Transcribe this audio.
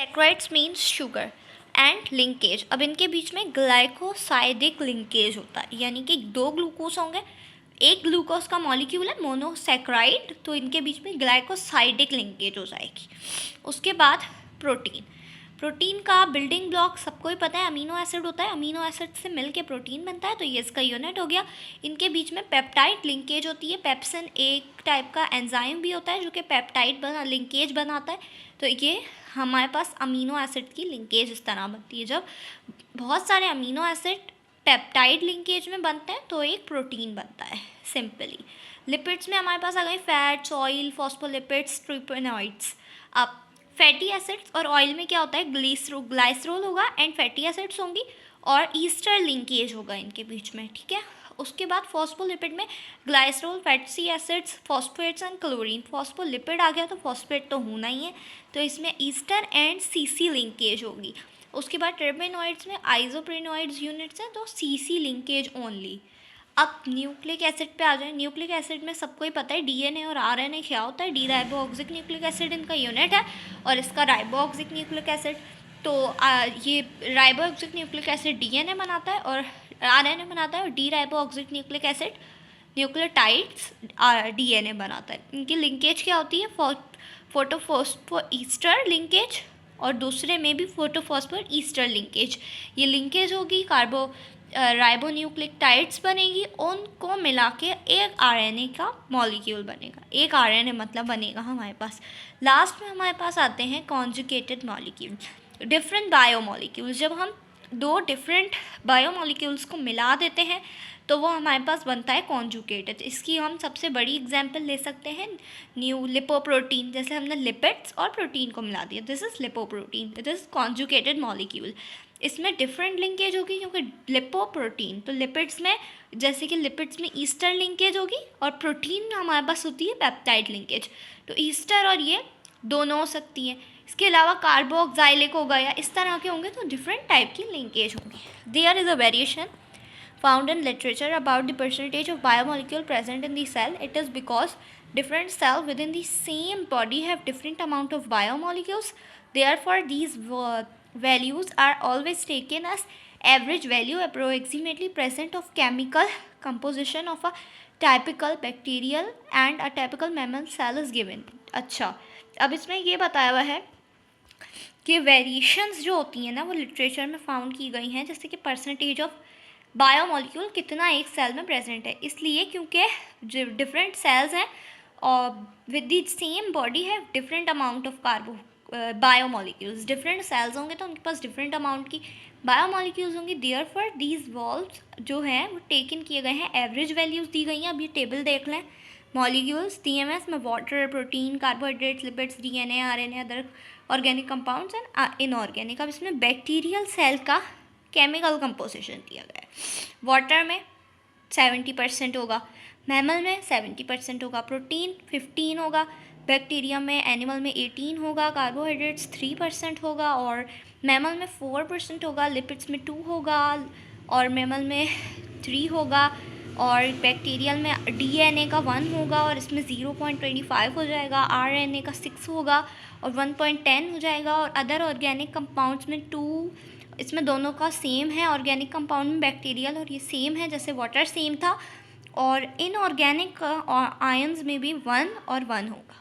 Saccharides means sugar and linkage. अब इनके बीच में ग्लाइकोसाइडिक लिंकेज होता है, यानी कि दो ग्लूकोज होंगे, एक ग्लूकोज का मॉलिक्यूल है मोनोसैकराइड, तो इनके बीच में ग्लाइकोसाइडिक लिंकेज हो जाएगी। उसके बाद प्रोटीन। प्रोटीन का बिल्डिंग ब्लॉक सबको ही पता है, अमीनो एसिड होता है, अमीनो एसिड से मिलके प्रोटीन बनता है, तो ये इसका यूनिट हो गया। इनके बीच में पेप्टाइड लिंकेज होती है, पेप्सिन एक टाइप का एंजाइम भी होता है जो कि पेप्टाइड लिंकेज बनाता है। तो ये हमारे पास अमीनो एसिड की लिंकेज इस तरह बनती है। जब बहुत सारे अमीनो एसिड पेप्टाइड लिंकेज में बनते हैं तो एक प्रोटीन बनता है सिंपली। लिपिड्स में हमारे पास आ गई फैट्स, ऑयल, फॉस्फोलिपिड्स, ट्रिपेनॉइड्स। अब फैटी एसिड्स और ऑयल में क्या होता है, ग्लाइसरोल होगा एंड फैटी एसिड्स होंगी और ईस्टर लिंकेज होगा इनके बीच में, ठीक है। उसके बाद फॉस्फोलिपिड में glycerol, fatty acids, phosphates and chlorine. Phospholipid आ गया तो फॉस्फेट तो होना ही है, तो इसमें ईस्टर एंड सीसी लिंकेज होगी। उसके बाद टर्पेनॉइड्स में आइसोप्रेनॉइड्स यूनिट्स हैं तो सीसी लिंकेज ओनली। अब न्यूक्लिक एसिड पे आ जाए। न्यूक्लिक एसिड में सबको ही पता है डीएनए और आरएनए क्या होता है, डी राइबोऑक्सिक न्यूक्लिक एसिड इनका यूनिट है और इसका राइबोऑक्सिक न्यूक्लिक एसिड। तो ये राइबोऑक्सिक न्यूक्लिक एसिड डीएनए बनाता है और आरएनए बनाता है, और D riboxic nucleic acid nucleotides DNA बनाता है। इनकी लिंकेज क्या होती है, फोटोफॉस्फो ईस्टर लिंकेज और दूसरे में भी फोटोफॉस्फोर ईस्टर लिंकेज। ये लिंकेज होगी, राइबोन्यूक्लियोटाइड्स बनेगी, उनको मिला के एक आरएनए का मॉलिक्यूल बनेगा, एक आरएनए मतलब बनेगा हमारे पास। लास्ट में हमारे पास आते हैं कॉन्जुगेटेड मॉलिक्यूल, डिफरेंट बायोमॉलिक्यूल्स। जब हम दो डिफरेंट बायोमॉलिक्यूल्स को मिला देते हैं तो वो हमारे पास बनता है कॉन्जुगेटेड। इसकी हम सबसे बड़ी एग्जांपल ले सकते हैं न्यू लिपोप्रोटीन। जैसे हमने लिपिड्स और प्रोटीन को मिला दिया, this is lipoprotein, this is conjugated molecule. इसमें डिफरेंट लिंकेज होगी क्योंकि लिपोप्रोटीन, तो लिपिड्स में जैसे कि लिपिड्स में ईस्टर लिंकेज होगी और प्रोटीन में हमारे पास होती है पेप्टाइड लिंकेज, तो ईस्टर और ये दोनों हो सकती हैं। इसके अलावा कार्बोक्साइलिक होगा या इस तरह के होंगे, तो डिफरेंट टाइप की लिंकेज होंगी। There is a variation found in literature about the percentage of biomolecule present in the cell. It is because different cells within the same body have different amount of biomolecules. Therefore, these values are always taken as average value approximately present of chemical composition of a typical bacterial and a typical mammal cell is given. अच्छा, अब इसमें ये बताया हुआ है कि variations जो होती हैं ना वो लिटरेचर में फाउंड की गई हैं, जैसे कि परसेंटेज ऑफ बायोमॉलिक्यूल कितना एक सेल में प्रेजेंट है, इसलिए क्योंकि जो डिफरेंट सेल्स हैं और विद द सेम बॉडी है different amount of biomolecules. Different cells होंगे तो उनके पास डिफरेंट अमाउंट की बायोमॉलिक्यूल्स होंगी। देयरफॉर दीज वॉल्व्स जो हैं वो टेकन किए गए हैं, एवरेज वैल्यूज़ दी गई हैं। अब ये टेबल देख लें, मॉलिक्यूल्स DMS में water, protein, carbohydrates, lipids, DNA, RNA, other organic compounds and inorganic. अब इसमें बैक्टीरियल सेल का केमिकल कंपोजिशन दिया गया है। वाटर में 70% होगा, मैमल में 70% होगा, प्रोटीन 15 होगा, बैक्टीरिया में, एनिमल में 18 होगा, कार्बोहाइड्रेट्स 3% होगा और मैमल में 4% होगा, लिपिड्स में 2 होगा और मैमल में 3 होगा और बैक्टीरियल में DNA का 1 होगा और इसमें 0.25 हो जाएगा, RNA का 6 होगा और 1.10 हो जाएगा और अदर ऑर्गेनिक कंपाउंड्स में 2, इसमें दोनों का सेम है। ऑर्गेनिक कंपाउंड में बैक्टीरियल और ये सेम है, जैसे वाटर सेम था, और इनऑर्गेनिक आयंस में भी 1 और 1 होगा।